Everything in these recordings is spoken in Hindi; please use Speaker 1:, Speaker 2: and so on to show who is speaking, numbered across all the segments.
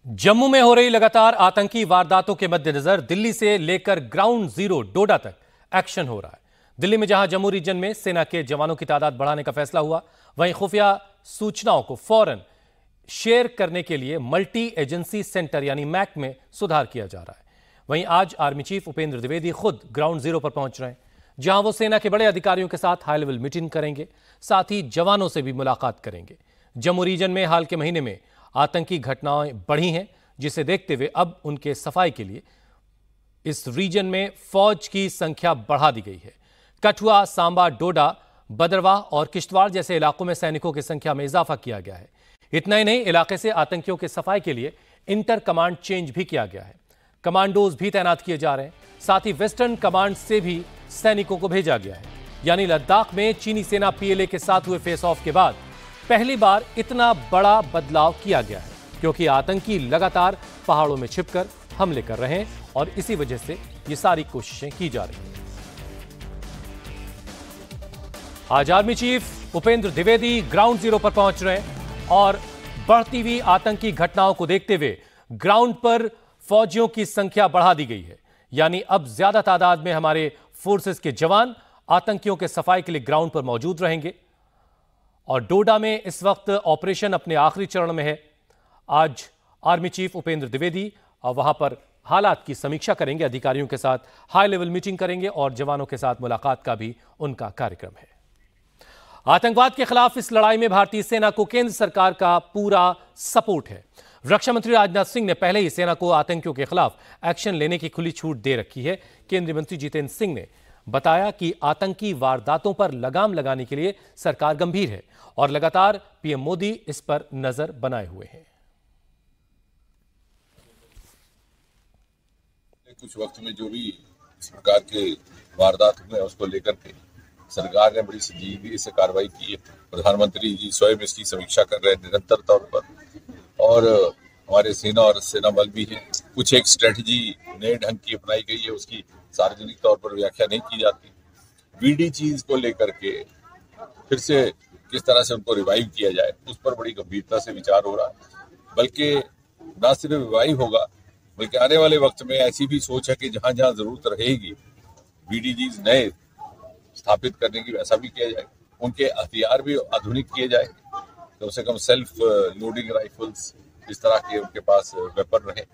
Speaker 1: जम्मू में हो रही लगातार आतंकी वारदातों के मद्देनजर दिल्ली से लेकर ग्राउंड जीरो डोडा तक एक्शन हो रहा है। दिल्ली में जहां जम्मू रीजन में सेना के जवानों की तादाद बढ़ाने का फैसला हुआ, वहीं खुफिया सूचनाओं को फौरन शेयर करने के लिए मल्टी एजेंसी सेंटर यानी मैक में सुधार किया जा रहा है। वहीं आज आर्मी चीफ उपेंद्र द्विवेदी खुद ग्राउंड जीरो पर पहुंच रहे हैं, जहां वो सेना के बड़े अधिकारियों के साथ हाई लेवल मीटिंग करेंगे, साथ ही जवानों से भी मुलाकात करेंगे। जम्मू रीजन में हाल के महीने में आतंकी घटनाएं बढ़ी हैं, जिसे देखते हुए अब उनके सफाई के लिए इस रीजन में फौज की संख्या बढ़ा दी गई है। कठुआ, सांबा, डोडा, बदरवाह और किश्तवाड़ जैसे इलाकों में सैनिकों की संख्या में इजाफा किया गया है। इतना ही नहीं, इलाके से आतंकियों के सफाई के लिए इंटर कमांड चेंज भी किया गया है। कमांडोज भी तैनात किए जा रहे हैं, साथ ही वेस्टर्न कमांड से भी सैनिकों को भेजा गया है। यानी लद्दाख में चीनी सेना पीएलए के साथ हुए फेस ऑफ के बाद पहली बार इतना बड़ा बदलाव किया गया है, क्योंकि आतंकी लगातार पहाड़ों में छिपकर हमले कर रहे हैं और इसी वजह से ये सारी कोशिशें की जा रही हैं। आज army chief Upendra Dwivedi ground zero पर पहुंच रहे हैं और बढ़ती हुई आतंकी घटनाओं को देखते हुए ग्राउंड पर फौजियों की संख्या बढ़ा दी गई है। यानी अब ज्यादा तादाद में हमारे फोर्सेस के जवान आतंकियों के सफाई के लिए ग्राउंड पर मौजूद रहेंगे। और डोडा में इस वक्त ऑपरेशन अपने आखिरी चरण में है। आज आर्मी चीफ उपेंद्र द्विवेदी वहां पर हालात की समीक्षा करेंगे, अधिकारियों के साथ हाई लेवल मीटिंग करेंगे और जवानों के साथ मुलाकात का भी उनका कार्यक्रम है। आतंकवाद के खिलाफ इस लड़ाई में भारतीय सेना को केंद्र सरकार का पूरा सपोर्ट है। रक्षा मंत्री राजनाथ सिंह ने पहले ही सेना को आतंकियों के खिलाफ एक्शन लेने की खुली छूट दे रखी है। केंद्रीय मंत्री जितेंद्र सिंह ने बताया कि आतंकी वारदातों पर लगाम लगाने के लिए सरकार गंभीर है और लगातार पीएम मोदी इस पर नजर बनाए हुए हैं।
Speaker 2: कुछ वक्त में जो भी इस प्रकार के वारदात हुए उसको लेकर के सरकार ने बड़ी संजीदगी से कार्रवाई की है। प्रधानमंत्री जी स्वयं इसकी समीक्षा कर रहे हैं निरंतर तौर पर, और हमारे सेना और सेना बल भी है। कुछ एक स्ट्रेटजी नए ढंग की अपनाई गई है, उसकी सार्वजनिक तौर पर व्याख्या नहीं की जाती। बीडी चीज को लेकर के फिर से किस तरह से उनको रिवाइव किया जाए, उस पर बड़ी गंभीरता से विचार हो रहा है। बल्कि न सिर्फ रिवाइव होगा, बल्कि आने वाले वक्त में ऐसी भी सोच है कि जहां जहां जरूरत रहेगी बीडीजीज नए स्थापित करने की, वैसा भी किया जाए। उनके हथियार भी आधुनिक किए जाए, कम से कम सेल्फ लोडिंग राइफल्स, इस तरह के उनके पास वेपन रहे।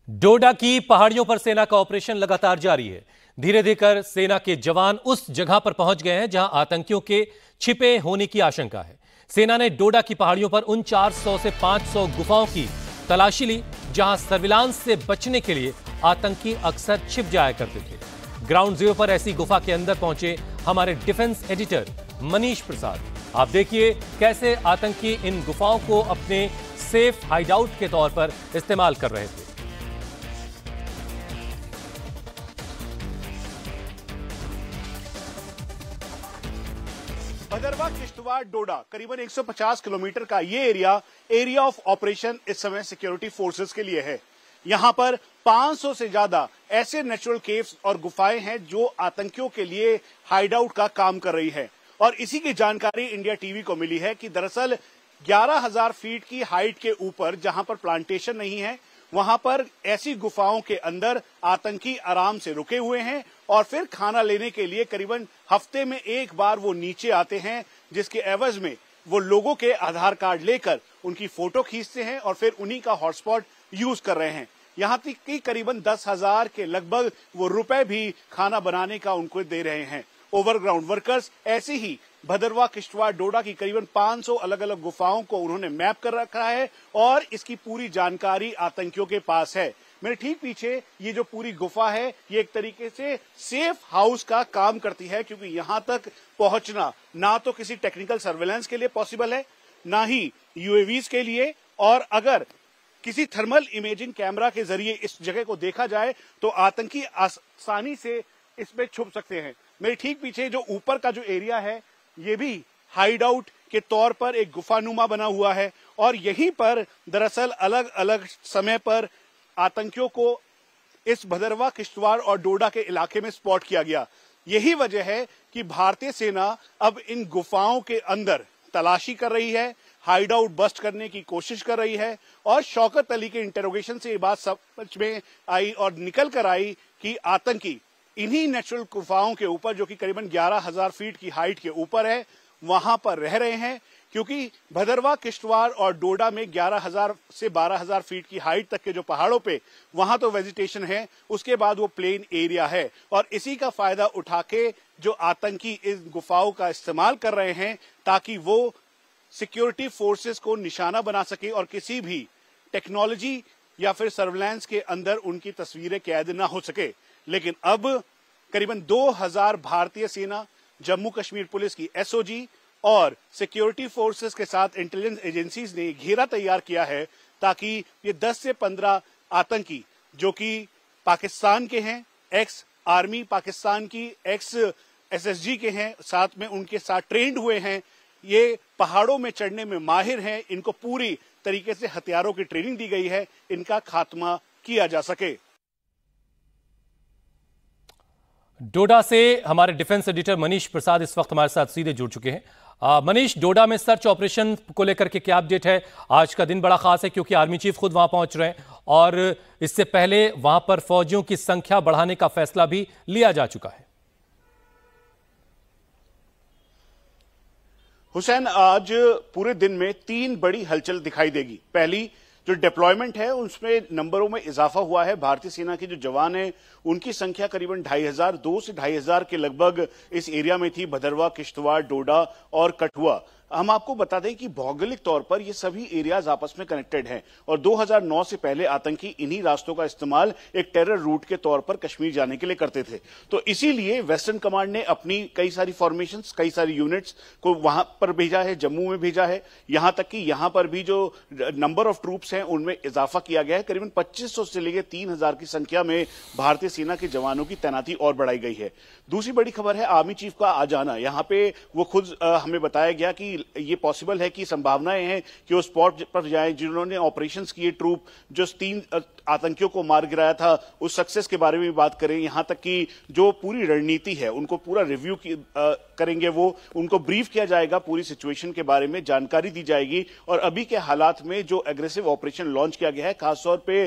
Speaker 1: डोडा की पहाड़ियों पर सेना का ऑपरेशन लगातार जारी है। धीरे धीरे सेना के जवान उस जगह पर पहुंच गए हैं जहां आतंकियों के छिपे होने की आशंका है। सेना ने डोडा की पहाड़ियों पर उन 400 से 500 गुफाओं की तलाशी ली जहां सर्विलांस से बचने के लिए आतंकी अक्सर छिप जाया करते थे। ग्राउंड जीरो पर ऐसी गुफा के अंदर पहुंचे हमारे डिफेंस एडिटर मनीष प्रसाद। आप देखिए कैसे आतंकी इन गुफाओं को अपने सेफ हाइडआउट के तौर पर इस्तेमाल कर रहे थे।
Speaker 3: बदरवाह, किश्तवाड़, डोडा करीबन 150 किलोमीटर का ये एरिया ऑफ ऑपरेशन इस समय सिक्योरिटी फोर्सेस के लिए है। यहां पर 500 से ज्यादा ऐसे नेचुरल केव्स और गुफाएं हैं जो आतंकियों के लिए हाइडआउट का काम कर रही है। और इसी की जानकारी इंडिया टीवी को मिली है कि दरअसल 11,000 फीट की हाइट के ऊपर जहां पर प्लांटेशन नहीं है, वहां पर ऐसी गुफाओं के अंदर आतंकी आराम से रुके हुए हैं और फिर खाना लेने के लिए करीबन हफ्ते में एक बार वो नीचे आते हैं, जिसके एवज में वो लोगों के आधार कार्ड लेकर उनकी फोटो खींचते हैं और फिर उन्हीं का हॉटस्पॉट यूज कर रहे हैं। यहां तक कि करीबन 10,000 के लगभग वो रुपए भी खाना बनाने का उनको दे रहे हैं। ओवरग्राउंड वर्कर्स ऐसे ही भदरवाह, किश्तवाड़, डोडा की करीबन 500 अलग अलग गुफाओं को उन्होंने मैप कर रखा है और इसकी पूरी जानकारी आतंकियों के पास है। मेरे ठीक पीछे ये जो पूरी गुफा है, ये एक तरीके से सेफ हाउस का काम करती है, क्योंकि यहां तक पहुंचना ना तो किसी टेक्निकल सर्वेलेंस के लिए पॉसिबल है, ना ही यूएवीज के लिए। और अगर किसी थर्मल इमेजिंग कैमरा के जरिए इस जगह को देखा जाए तो आतंकी आसानी से इसमें छुप सकते हैं। मेरे ठीक पीछे जो ऊपर का जो एरिया है, ये भी हाइड आउट के तौर पर एक गुफानुमा बना हुआ है और यहीं पर दरअसल अलग अलग समय पर आतंकियों को इस भदरवाह, किश्तवाड़ और डोडा के इलाके में स्पॉट किया गया। यही वजह है कि भारतीय सेना अब इन गुफाओं के अंदर तलाशी कर रही है, हाइड आउट बस्ट करने की कोशिश कर रही है। और शौकत अली के इंटेरोगेशन से ये बात समझ में आई और निकल कर आई कि आतंकी इन्हीं नेचुरल गुफाओं के ऊपर, जो कि करीबन 11,000 फीट की हाइट के ऊपर है, वहां पर रह रहे हैं। क्योंकि भदरवा, किश्तवाड़ और डोडा में 11,000 से 12,000 फीट की हाइट तक के जो पहाड़ों पे वहां तो वेजिटेशन है, उसके बाद वो प्लेन एरिया है। और इसी का फायदा उठा के जो आतंकी इस गुफाओं का इस्तेमाल कर रहे हैं ताकि वो सिक्योरिटी फोर्सेस को निशाना बना सके और किसी भी टेक्नोलॉजी या फिर सर्विलांस के अंदर उनकी तस्वीरें कैद ना हो सके। लेकिन अब करीबन 2,000 भारतीय सेना, जम्मू कश्मीर पुलिस की एसओजी और सिक्योरिटी फोर्सेस के साथ इंटेलिजेंस एजेंसीज ने घेरा तैयार किया है ताकि ये 10 से 15 आतंकी जो कि पाकिस्तान के हैं, एक्स आर्मी पाकिस्तान की, एक्स एसएसजी के हैं, साथ में उनके साथ ट्रेंड हुए हैं, ये पहाड़ों में चढ़ने में माहिर हैं, इनको पूरी तरीके से हथियारों की ट्रेनिंग दी गई है, इनका खात्मा किया जा सके।
Speaker 1: डोडा से हमारे डिफेंस एडिटर मनीष प्रसाद इस वक्त हमारे साथ सीधे जुड़ चुके हैं। मनीष, डोडा में सर्च ऑपरेशन को लेकर के क्या अपडेट है? आज का दिन बड़ा खास है क्योंकि आर्मी चीफ खुद वहां पहुंच रहे हैं और इससे पहले वहां पर फौजियों की संख्या बढ़ाने का फैसला भी लिया जा चुका है।
Speaker 3: हुसैन, आज पूरे दिन में 3 बड़ी हलचल दिखाई देगी। पहली, जो डिप्लॉयमेंट है उसमें नंबरों में इजाफा हुआ है। भारतीय सेना के जो जवान हैं उनकी संख्या करीबन 2,500, 2 से 2,500 के लगभग इस एरिया में थी, भदरवा, किश्तवाड़, डोडा और कठुआ। हम आपको बता दें कि भौगोलिक तौर पर ये सभी एरियाज आपस में कनेक्टेड हैं और 2009 से पहले आतंकी इन्हीं रास्तों का इस्तेमाल एक टेरर रूट के तौर पर कश्मीर जाने के लिए करते थे। तो इसीलिए वेस्टर्न कमांड ने अपनी कई सारी फॉर्मेशंस, कई सारी यूनिट्स को वहां पर भेजा है, जम्मू में भेजा है। यहां तक कि यहां पर भी जो नंबर ऑफ ट्रूप्स हैं उनमें इजाफा किया गया है। करीबन 2500 से लेकर 3,000 की संख्या में भारतीय सेना के जवानों की तैनाती और बढ़ाई गई है। दूसरी बड़ी खबर है आर्मी चीफ का आ जाना। यहां पे वो खुद हमें बताया गया कि ये पॉसिबल है कि संभावनाएं हैं कि वो स्पॉट पर जाएं। जिन्होंने ऑपरेशंस किए, ट्रूप जो 3 आतंकियों को मार गिराया था, उस सक्सेस के बारे में बात करें। यहां तक कि जो पूरी रणनीति है उनको पूरा रिव्यू करेंगे, वो उनको ब्रीफ किया जाएगा, पूरी सिचुएशन के बारे में जानकारी दी जाएगी। और अभी के हालात में जो एग्रेसिव ऑपरेशन लॉन्च किया गया है, खासतौर पे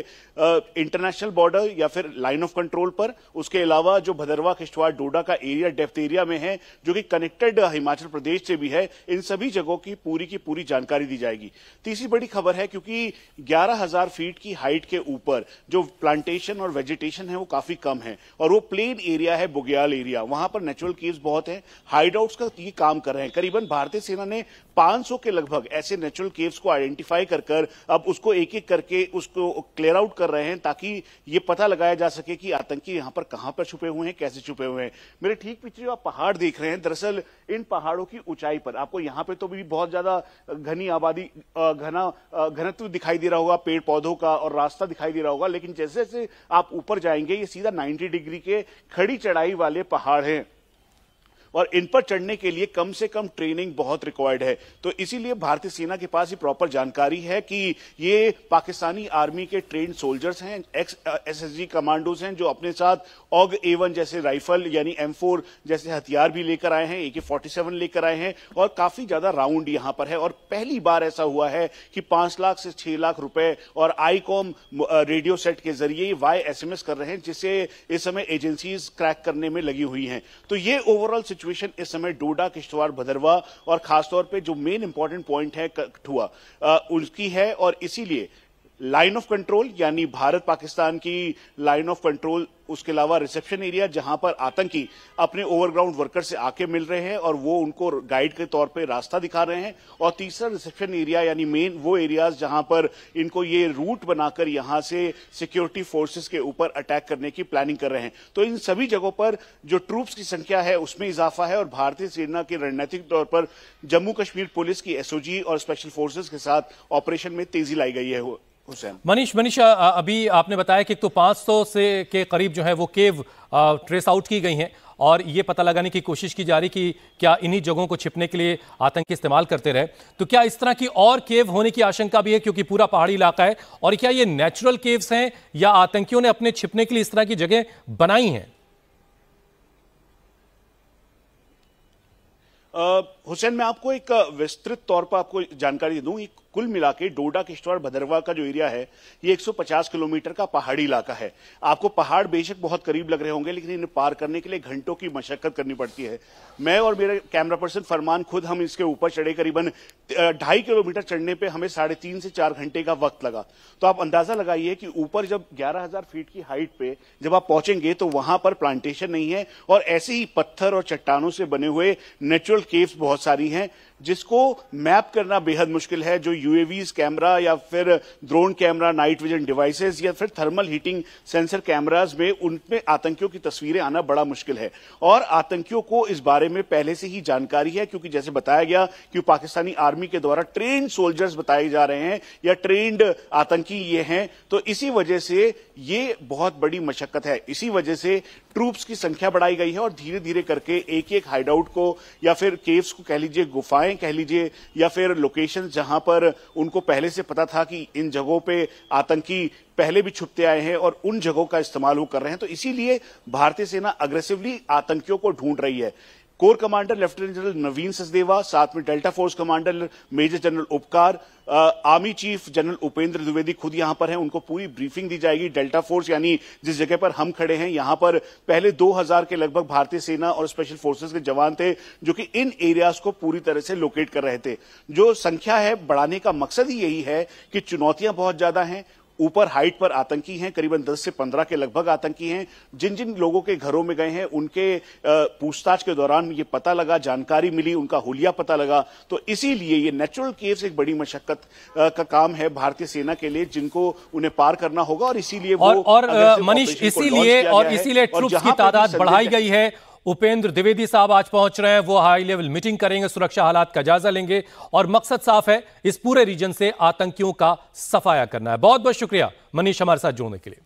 Speaker 3: इंटरनेशनल बॉर्डर या फिर लाइन ऑफ कंट्रोल पर, उसके अलावा जो भदरवा, किश्तवाड़, डोडा का एरिया डेप्थ एरिया में है जो कि कनेक्टेड हिमाचल प्रदेश से भी है, इन सभी जगहों की पूरी जानकारी दी जाएगी। तीसरी बड़ी खबर है क्योंकि 11,000 फीट की हाइट के ऊपर जो प्लांटेशन और वेजिटेशन है वो काफी कम है और वो प्लेन एरिया है, बुग्याल एरिया। वहां पर नेचुरल केव्स बहुत हैं, हाइडआउट्स का ये काम कर रहे हैं। करीबन भारतीय सेना ने 500 के लगभग ऐसे नेचुरल केव्स को आइडेंटिफाई कर अब उसको एक एक करके उसको क्लियर आउट कर रहे हैं ताकि ये पता लगाया जा सके कि आतंकी यहां पर कहां पर छुपे हुए हैं, कैसे छुपे हुए हैं। मेरे ठीक पीछे जो आप पहाड़ देख रहे हैं, दरअसल इन पहाड़ों की ऊंचाई पर आपको यहां पे तो भी बहुत ज्यादा घनी आबादी, घनत्व दिखाई दे रहा होगा, पेड़ पौधों का, और रास्ता दिखाई दे रहा होगा। लेकिन जैसे जैसे आप ऊपर जाएंगे ये सीधा 90 डिग्री के खड़ी चढ़ाई वाले पहाड़ हैं और इन पर चढ़ने के लिए कम से कम ट्रेनिंग बहुत रिक्वायर्ड है। तो इसीलिए भारतीय सेना के पास ये प्रॉपर जानकारी है कि ये पाकिस्तानी आर्मी के ट्रेन्ड सोल्जर्स हैं, एक्स एसएसजी कमांडोज हैं, जो अपने साथ ऑग A1 जैसे राइफल यानी M4 जैसे हथियार भी लेकर आए हैं, AK-47 लेकर आए हैं और काफी ज्यादा राउंड यहां पर है। और पहली बार ऐसा हुआ है कि 5 लाख से 6 लाख रुपए और आईकॉम रेडियो सेट के जरिए YSMS कर रहे हैं, जिसे इस समय एजेंसीज क्रैक करने में लगी हुई हैं। तो ये ओवरऑल सिचुएशन इस समय डोडा, किश्तवाड़, भदरवा और खासतौर पे जो मेन इंपॉर्टेंट पॉइंट है कठुआ उनकी है। और इसीलिए लाइन ऑफ कंट्रोल यानी भारत पाकिस्तान की लाइन ऑफ कंट्रोल, उसके अलावा रिसेप्शन एरिया जहां पर आतंकी अपने ओवरग्राउंड वर्कर से आके मिल रहे हैं और वो उनको गाइड के तौर पे रास्ता दिखा रहे हैं, और तीसरा रिसेप्शन एरिया यानी मेन वो एरियाज जहां पर इनको ये रूट बनाकर यहां से सिक्योरिटी फोर्सेस के ऊपर अटैक करने की प्लानिंग कर रहे हैं। तो इन सभी जगहों पर जो ट्रूप्स की संख्या है उसमें इजाफा है और भारतीय सेना की रणनीतिक तौर पर जम्मू कश्मीर पुलिस की एसओजी और स्पेशल फोर्सेस के साथ ऑपरेशन में तेजी लाई गई है।
Speaker 1: मनीष, अभी आपने बताया कि तो 500 से के करीब जो है वो केव ट्रेस आउट की गई हैं और ये पता लगाने की कोशिश की जा रही कि क्या इन्हीं जगहों को छिपने के लिए आतंकी इस्तेमाल करते रहे। तो क्या इस तरह की और केव होने की आशंका भी है क्योंकि पूरा पहाड़ी इलाका है, और क्या ये नेचुरल केव्स हैं या आतंकियों ने अपने छिपने के लिए इस तरह की जगह बनाई हैं?
Speaker 3: हुसैन, मैं आपको एक विस्तृत तौर पर आपको जानकारी दूं। कुल मिला के डोडा, किश्तवाड़, भदरवा का जो एरिया है ये 150 किलोमीटर का पहाड़ी इलाका है। आपको पहाड़ बेशक बहुत करीब लग रहे होंगे, लेकिन इन्हें पार करने के लिए घंटों की मशक्कत करनी पड़ती है। मैं और मेरा कैमरा पर्सन फरमान खुद हम इसके ऊपर चढ़े, करीबन 2.5 किलोमीटर चढ़ने पे हमें 3.5 से 4 घंटे का वक्त लगा। तो आप अंदाजा लगाइए कि ऊपर जब 11,000 फीट की हाइट पे जब आप पहुंचेंगे तो वहां पर प्लांटेशन नहीं है और ऐसे ही पत्थर और चट्टानों से बने हुए नेचुरल केव्स बहुत सारी हैं, जिसको मैप करना बेहद मुश्किल है। जो यूएवीज कैमरा या फिर drone camera, night vision devices या फिर थर्मल हीटिंग सेंसर कैमराज में उनमें आतंकियों की तस्वीरें आना बड़ा मुश्किल है। और आतंकियों को इस बारे में पहले से ही जानकारी है, क्योंकि जैसे बताया गया कि पाकिस्तानी आर्मी के द्वारा ट्रेन सोल्जर्स बताए जा रहे हैं या ट्रेंड आतंकी ये हैं। तो इसी वजह से ये बहुत बड़ी मशक्कत है। इसी वजह से ट्रूप्स की संख्या बढ़ाई गई है और धीरे धीरे करके एक एक हाइडआउट को या फिर केव्स को कह लीजिए, गुफाएं कह लीजिए, या फिर लोकेशन जहां पर उनको पहले से पता था कि इन जगहों पे आतंकी पहले भी छुपते आए हैं और उन जगहों का इस्तेमाल वो कर रहे हैं। तो इसीलिए भारतीय सेना अग्रेसिवली आतंकियों को ढूंढ रही है। Core commander lieutenant general Naveen Sachdeva, साथ में delta force commander major general Upkar, army chief general Upendra Dwivedi खुद यहां पर हैं। उनको पूरी ब्रीफिंग दी जाएगी। डेल्टा फोर्स यानी जिस जगह पर हम खड़े हैं, यहां पर पहले 2000 के लगभग भारतीय सेना और स्पेशल फोर्सेस के जवान थे जो कि इन एरियाज को पूरी तरह से लोकेट कर रहे थे। जो संख्या है बढ़ाने का मकसद ही यही है कि चुनौतियां बहुत ज्यादा हैं। ऊपर हाइट पर आतंकी हैं, करीबन 10 से 15 के लगभग आतंकी हैं। जिन जिन लोगों के घरों में गए हैं उनके पूछताछ के दौरान ये पता लगा, जानकारी मिली, उनका हुलिया पता लगा। तो इसीलिए ये नेचुरल केव्स एक बड़ी मशक्कत का काम है भारतीय सेना के लिए, जिनको उन्हें पार करना होगा। और इसीलिए
Speaker 1: मनीष, इसीलिए ट्रूप्स की तादाद बढ़ाई गई है। उपेंद्र द्विवेदी साहब आज पहुंच रहे हैं, वो हाई लेवल मीटिंग करेंगे, सुरक्षा हालात का जायजा लेंगे और मकसद साफ है, इस पूरे रीजन से आतंकियों का सफाया करना है। बहुत बहुत शुक्रिया मनीष हमारे साथ जुड़ने के लिए।